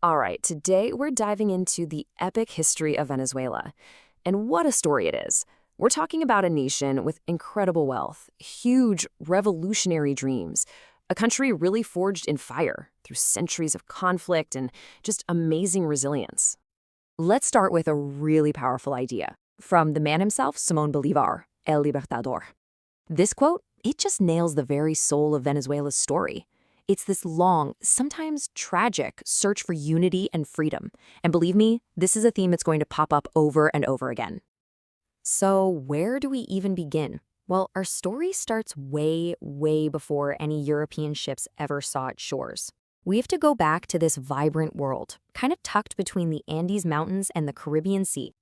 All right, today we're diving into the epic history of Venezuela. And what a story it is. We're talking about a nation with incredible wealth, huge revolutionary dreams, a country really forged in fire through centuries of conflict and just amazing resilience. Let's start with a really powerful idea from the man himself, Simón Bolívar, El Libertador. This quote, it just nails the very soul of Venezuela's story. It's this long, sometimes tragic search for unity and freedom. And believe me, this is a theme that's going to pop up over and over again. So where do we even begin? Well, our story starts way, way before any European ships ever saw its shores. We have to go back to this vibrant world, kind of tucked between the Andes Mountains and the Caribbean Sea.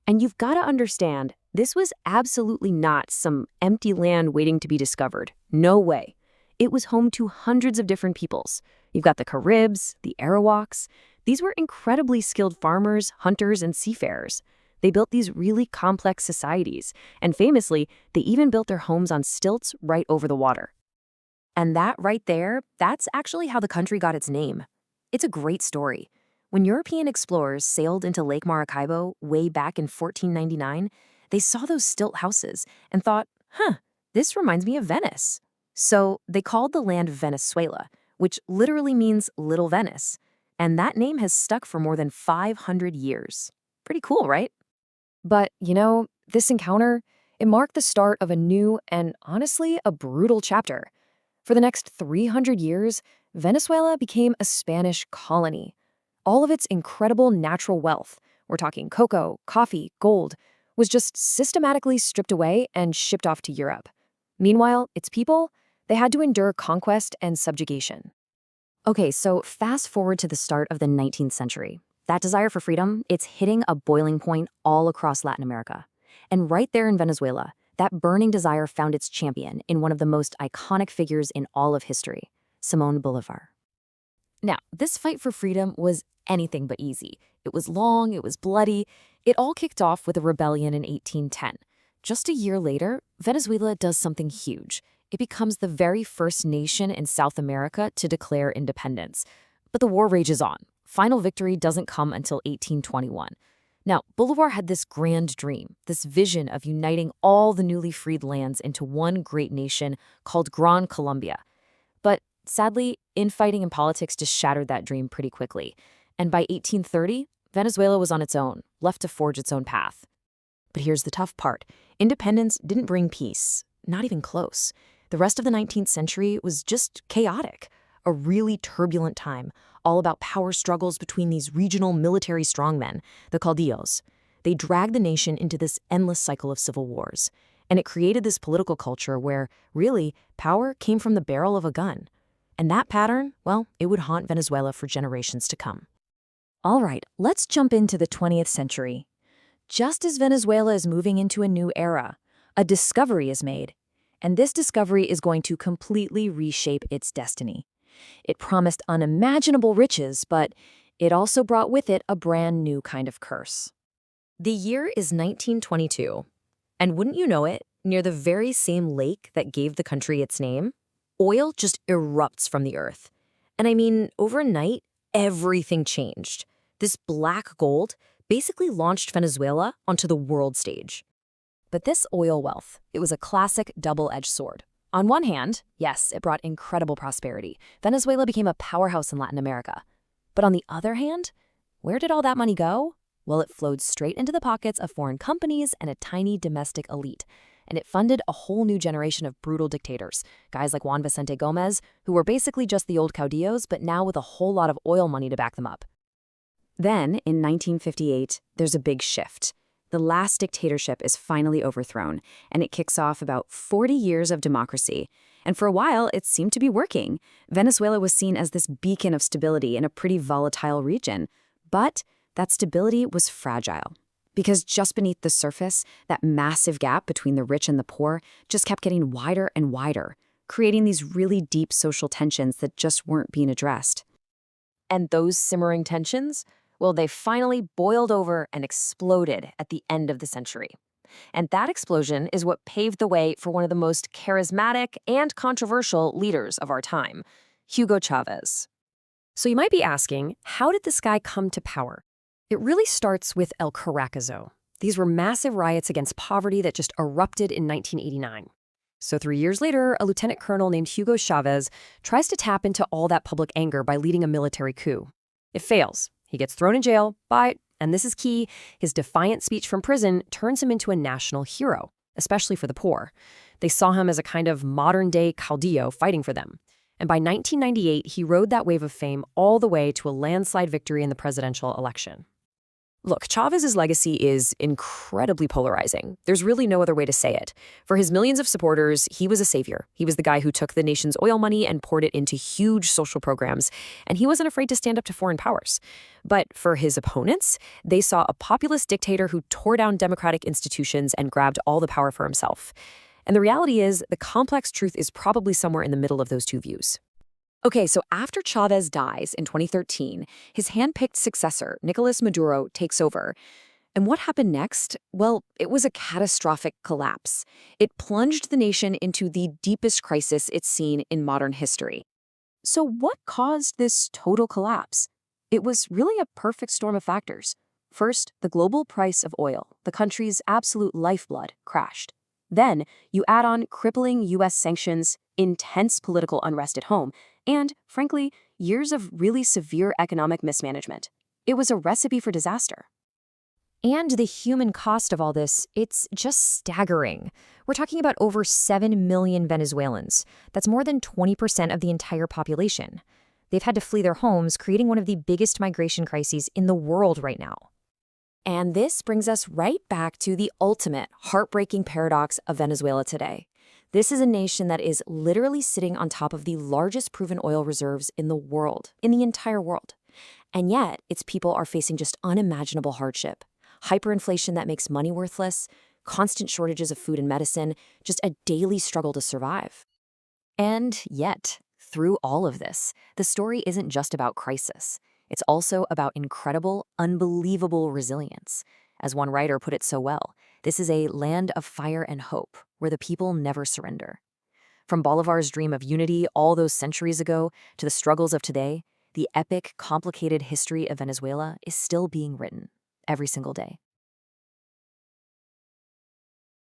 And you've got to understand, this was absolutely not some empty land waiting to be discovered. No way. It was home to hundreds of different peoples. You've got the Caribs, the Arawaks. These were incredibly skilled farmers, hunters, and seafarers. They built these really complex societies, and famously, they even built their homes on stilts right over the water. And that right there, that's actually how the country got its name. It's a great story. When European explorers sailed into Lake Maracaibo way back in 1499, they saw those stilt houses and thought, this reminds me of Venice. So they called the land Venezuela, which literally means Little Venice. And that name has stuck for more than 500 years. Pretty cool, right? But, this encounter, it marked the start of a new and honestly a brutal chapter. For the next 300 years, Venezuela became a Spanish colony. All of its incredible natural wealth, we're talking cocoa, coffee, gold, was just systematically stripped away and shipped off to Europe. Meanwhile, its people, they had to endure conquest and subjugation. Okay, so fast forward to the start of the 19th century. That desire for freedom, it's hitting a boiling point all across Latin America. And right there in Venezuela, that burning desire found its champion in one of the most iconic figures in all of history, Simón Bolívar. Now, this fight for freedom was anything but easy. It was long, it was bloody. It all kicked off with a rebellion in 1810. Just a year later, Venezuela does something huge. It becomes the very first nation in South America to declare independence. But the war rages on. Final victory doesn't come until 1821. Now, Bolivar had this grand dream, this vision of uniting all the newly freed lands into one great nation called Gran Colombia. But sadly, infighting and politics just shattered that dream pretty quickly. And by 1830, Venezuela was on its own, left to forge its own path. But here's the tough part. Independence didn't bring peace, not even close. The rest of the 19th century was just chaotic, a really turbulent time, all about power struggles between these regional military strongmen, the caudillos. They dragged the nation into this endless cycle of civil wars, and it created this political culture where, really, power came from the barrel of a gun. And that pattern, well, it would haunt Venezuela for generations to come. All right, let's jump into the 20th century. Just as Venezuela is moving into a new era, a discovery is made. And this discovery is going to completely reshape its destiny. It promised unimaginable riches, but it also brought with it a brand new kind of curse. The year is 1922, and wouldn't you know it, near the very same lake that gave the country its name, oil just erupts from the earth. And I mean, overnight, everything changed. This black gold basically launched Venezuela onto the world stage. But this oil wealth, it was a classic double-edged sword. On one hand, yes, it brought incredible prosperity. Venezuela became a powerhouse in Latin America. But on the other hand, where did all that money go? Well, it flowed straight into the pockets of foreign companies and a tiny domestic elite. And it funded a whole new generation of brutal dictators, guys like Juan Vicente Gómez, who were basically just the old caudillos, but now with a whole lot of oil money to back them up. Then, in 1958, there's a big shift. The last dictatorship is finally overthrown, and it kicks off about 40 years of democracy. And for a while, it seemed to be working. Venezuela was seen as this beacon of stability in a pretty volatile region. But that stability was fragile. Because just beneath the surface, that massive gap between the rich and the poor just kept getting wider and wider, creating these really deep social tensions that just weren't being addressed. And those simmering tensions? Well, they finally boiled over and exploded at the end of the century. And that explosion is what paved the way for one of the most charismatic and controversial leaders of our time, Hugo Chavez. So you might be asking, how did this guy come to power? It really starts with El Caracazo. These were massive riots against poverty that just erupted in 1989. So 3 years later, a lieutenant colonel named Hugo Chavez tries to tap into all that public anger by leading a military coup. It fails. He gets thrown in jail, but, and this is key, his defiant speech from prison turns him into a national hero, especially for the poor. They saw him as a kind of modern-day caudillo fighting for them. And by 1998, he rode that wave of fame all the way to a landslide victory in the presidential election. Look, Chavez's legacy is incredibly polarizing. There's really no other way to say it. For his millions of supporters, he was a savior. He was the guy who took the nation's oil money and poured it into huge social programs, and he wasn't afraid to stand up to foreign powers. But for his opponents, they saw a populist dictator who tore down democratic institutions and grabbed all the power for himself. And the reality is, the complex truth is probably somewhere in the middle of those two views. Okay, so after Chavez dies in 2013, his hand-picked successor, Nicolas Maduro, takes over. And what happened next? Well, it was a catastrophic collapse. It plunged the nation into the deepest crisis it's seen in modern history. So what caused this total collapse? It was really a perfect storm of factors. First, the global price of oil, the country's absolute lifeblood, crashed. Then, you add on crippling U.S. sanctions, intense political unrest at home, and, frankly, years of really severe economic mismanagement. It was a recipe for disaster. And the human cost of all this, it's just staggering. We're talking about over 7 million Venezuelans. That's more than 20% of the entire population. They've had to flee their homes, creating one of the biggest migration crises in the world right now. And this brings us right back to the ultimate heartbreaking paradox of Venezuela today. This is a nation that is literally sitting on top of the largest proven oil reserves in the world, in the entire world. And yet, its people are facing just unimaginable hardship. Hyperinflation that makes money worthless, constant shortages of food and medicine, just a daily struggle to survive. And yet, through all of this, the story isn't just about crisis. It's also about incredible, unbelievable resilience. As one writer put it so well, this is a land of fire and hope, where the people never surrender. From Bolivar's dream of unity all those centuries ago to the struggles of today, the epic, complicated history of Venezuela is still being written every single day.